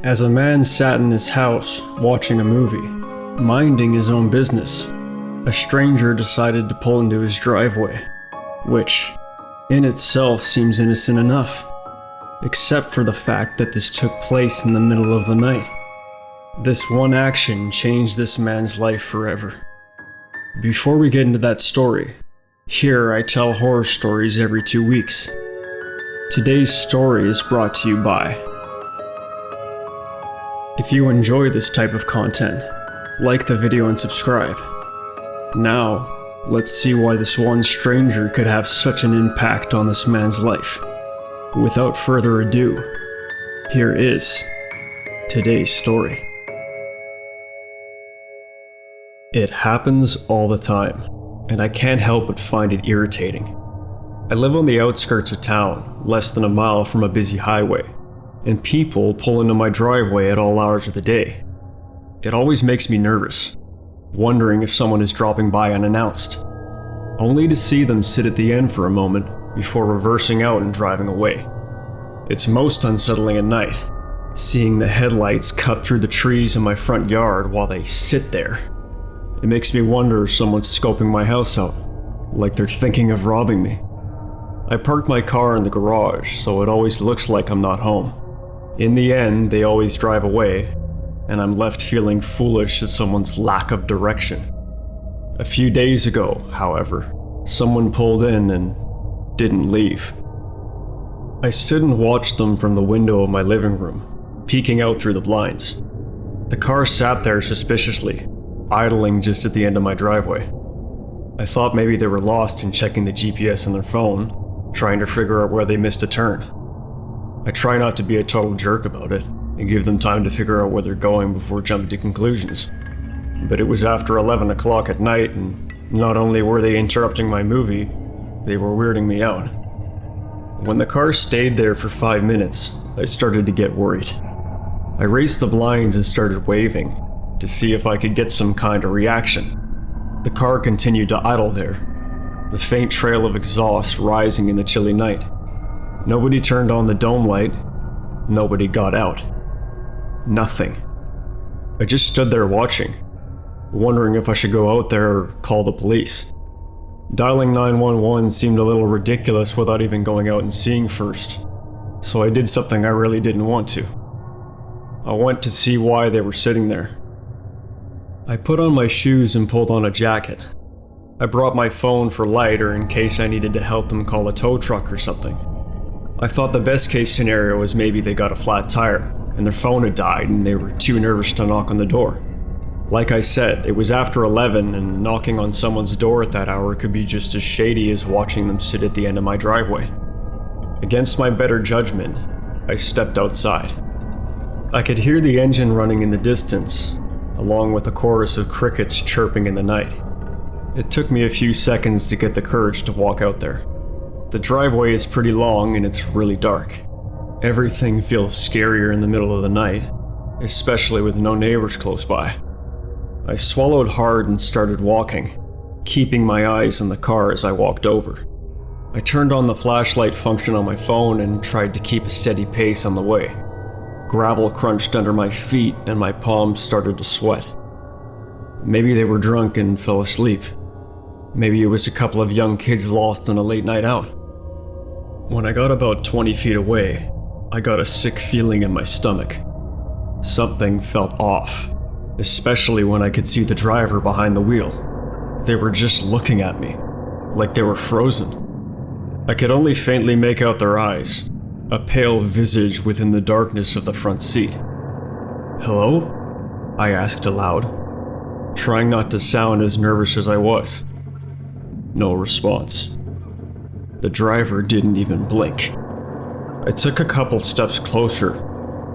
As a man sat in his house watching a movie, minding his own business, a stranger decided to pull into his driveway, which, in itself, seems innocent enough, except for the fact that this took place in the middle of the night. This one action changed this man's life forever. Before we get into that story, here I tell horror stories every 2 weeks. Today's story is brought to you by... If you enjoy this type of content, like the video and subscribe. Now, let's see why this one stranger could have such an impact on this man's life. Without further ado, here is today's story. It happens all the time, and I can't help but find it irritating. I live on the outskirts of town, less than a mile from a busy highway, and people pull into my driveway at all hours of the day. It always makes me nervous, wondering if someone is dropping by unannounced, only to see them sit at the end for a moment before reversing out and driving away. It's most unsettling at night, seeing the headlights cut through the trees in my front yard while they sit there. It makes me wonder if someone's scoping my house out, like they're thinking of robbing me. I park my car in the garage, so it always looks like I'm not home. In the end, they always drive away, and I'm left feeling foolish at someone's lack of direction. A few days ago, however, someone pulled in and didn't leave. I stood and watched them from the window of my living room, peeking out through the blinds. The car sat there suspiciously, idling just at the end of my driveway. I thought maybe they were lost in checking the GPS on their phone, trying to figure out where they missed a turn. I try not to be a total jerk about it, and give them time to figure out where they're going before jumping to conclusions. But it was after 11 o'clock at night, and not only were they interrupting my movie, they were weirding me out. When the car stayed there for 5 minutes, I started to get worried. I raised the blinds and started waving, to see if I could get some kind of reaction. The car continued to idle there, the faint trail of exhaust rising in the chilly night. Nobody turned on the dome light. Nobody got out. Nothing. I just stood there watching, wondering if I should go out there or call the police. Dialing 911 seemed a little ridiculous without even going out and seeing first, so I did something I really didn't want to. I went to see why they were sitting there. I put on my shoes and pulled on a jacket. I brought my phone for lighter in case I needed to help them call a tow truck or something. I thought the best case scenario was maybe they got a flat tire and their phone had died and they were too nervous to knock on the door. Like I said, it was after 11 and knocking on someone's door at that hour could be just as shady as watching them sit at the end of my driveway. Against my better judgment, I stepped outside. I could hear the engine running in the distance, along with a chorus of crickets chirping in the night. It took me a few seconds to get the courage to walk out there. The driveway is pretty long and it's really dark. Everything feels scarier in the middle of the night, especially with no neighbors close by. I swallowed hard and started walking, keeping my eyes on the car as I walked over. I turned on the flashlight function on my phone and tried to keep a steady pace on the way. Gravel crunched under my feet and my palms started to sweat. Maybe they were drunk and fell asleep. Maybe it was a couple of young kids lost on a late night out. When I got about 20 feet away, I got a sick feeling in my stomach. Something felt off, especially when I could see the driver behind the wheel. They were just looking at me, like they were frozen. I could only faintly make out their eyes, a pale visage within the darkness of the front seat. "Hello?" I asked aloud, trying not to sound as nervous as I was. No response. The driver didn't even blink. I took a couple steps closer,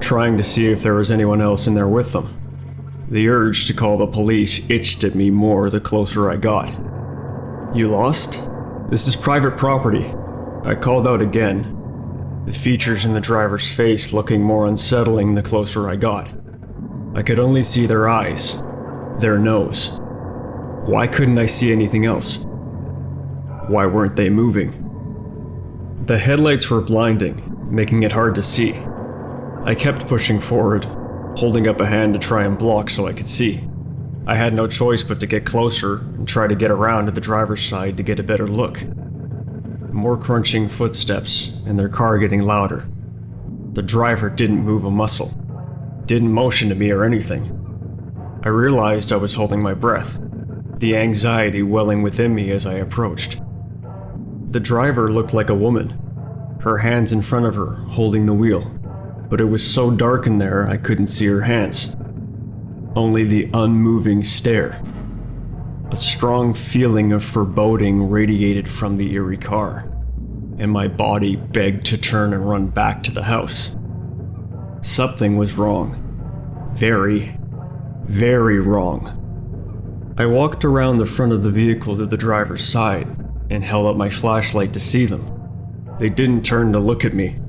trying to see if there was anyone else in there with them. The urge to call the police itched at me more the closer I got. "You lost? This is private property." I called out again, the features in the driver's face looking more unsettling the closer I got. I could only see their eyes, their nose. Why couldn't I see anything else? Why weren't they moving? The headlights were blinding, making it hard to see. I kept pushing forward, holding up a hand to try and block so I could see. I had no choice but to get closer and try to get around to the driver's side to get a better look. More crunching footsteps and their car getting louder. The driver didn't move a muscle, didn't motion to me or anything. I realized I was holding my breath, the anxiety welling within me as I approached. The driver looked like a woman, her hands in front of her, holding the wheel, but it was so dark in there I couldn't see her hands. Only the unmoving stare. A strong feeling of foreboding radiated from the eerie car, and my body begged to turn and run back to the house. Something was wrong. Very, very wrong. I walked around the front of the vehicle to the driver's side and held up my flashlight to see them. They didn't turn to look at me.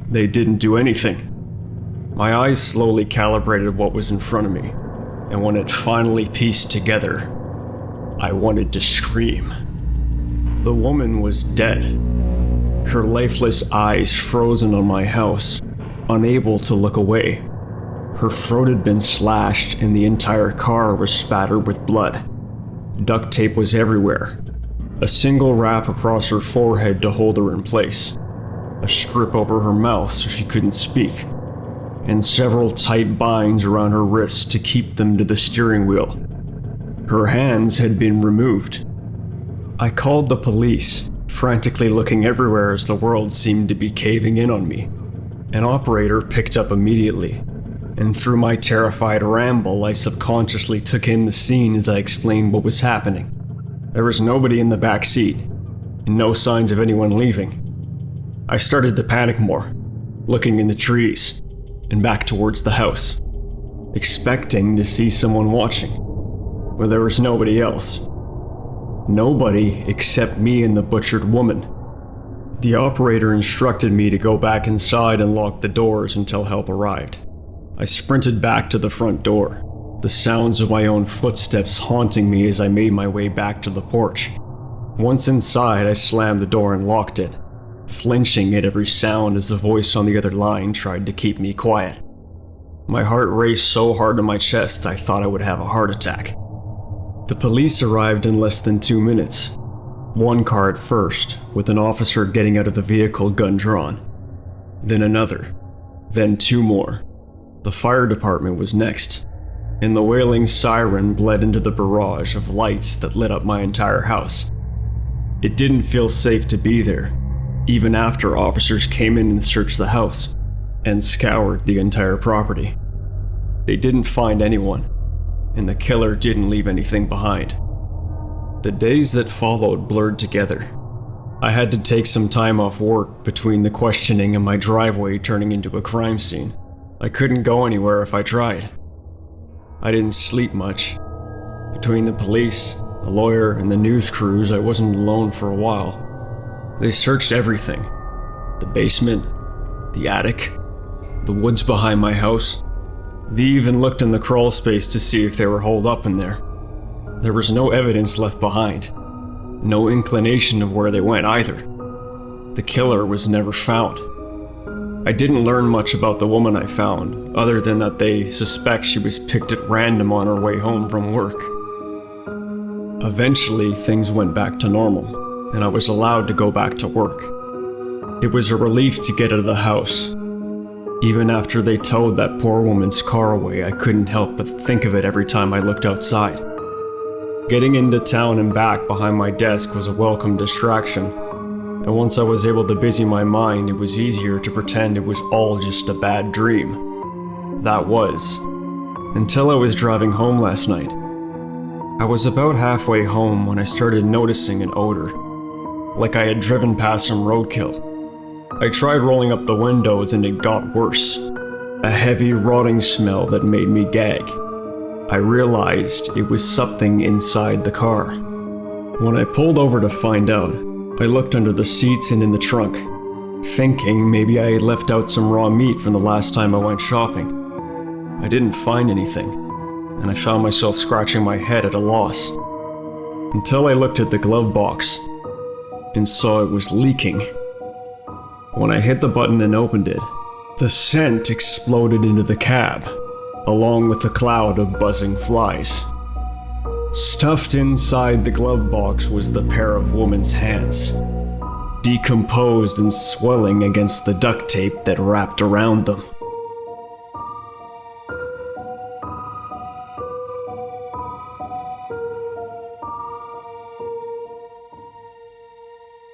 They didn't do anything. My eyes slowly calibrated what was in front of me, and when it finally pieced together, I wanted to scream. The woman was dead. Her lifeless eyes frozen on my house, unable to look away. Her throat had been slashed and the entire car was spattered with blood. Duct tape was everywhere. A single wrap across her forehead to hold her in place. A strip over her mouth so she couldn't speak. And several tight binds around her wrists to keep them to the steering wheel. Her hands had been removed. I called the police, frantically looking everywhere as the world seemed to be caving in on me. An operator picked up immediately, and through my terrified ramble, I subconsciously took in the scene as I explained what was happening. There was nobody in the back seat, and no signs of anyone leaving. I started to panic more, looking in the trees, and back towards the house, expecting to see someone watching, but there was nobody else. Nobody except me and the butchered woman. The operator instructed me to go back inside and lock the doors until help arrived. I sprinted back to the front door, the sounds of my own footsteps haunting me as I made my way back to the porch. Once inside, I slammed the door and locked it, flinching at every sound as the voice on the other line tried to keep me quiet. My heart raced so hard in my chest I thought I would have a heart attack. The police arrived in less than 2 minutes. One car at first, with an officer getting out of the vehicle, gun drawn. Then another. Then 2 more. The fire department was next, and the wailing siren bled into the barrage of lights that lit up my entire house. It didn't feel safe to be there, even after officers came in and searched the house, and scoured the entire property. They didn't find anyone, and the killer didn't leave anything behind. The days that followed blurred together. I had to take some time off work between the questioning and my driveway turning into a crime scene. I couldn't go anywhere if I tried. I didn't sleep much. Between the police, the lawyer, and the news crews, I wasn't alone for a while. They searched everything. The basement, the attic, the woods behind my house. They even looked in the crawl space to see if they were holed up in there. There was no evidence left behind. No inclination of where they went either. The killer was never found. I didn't learn much about the woman I found, other than that they suspect she was picked at random on her way home from work. Eventually, things went back to normal, and I was allowed to go back to work. It was a relief to get out of the house. Even after they towed that poor woman's car away, I couldn't help but think of it every time I looked outside. Getting into town and back behind my desk was a welcome distraction, and once I was able to busy my mind, it was easier to pretend it was all just a bad dream. That was, until I was driving home last night. I was about halfway home when I started noticing an odor, like I had driven past some roadkill. I tried rolling up the windows and it got worse. A heavy, rotting smell that made me gag. I realized it was something inside the car. When I pulled over to find out, I looked under the seats and in the trunk, thinking maybe I had left out some raw meat from the last time I went shopping. I didn't find anything, and I found myself scratching my head at a loss. Until I looked at the glove box and saw it was leaking. When I hit the button and opened it, The scent exploded into the cab, along with a cloud of buzzing flies. Stuffed inside the glove box was the pair of woman's hands, decomposed and swelling against the duct tape that wrapped around them.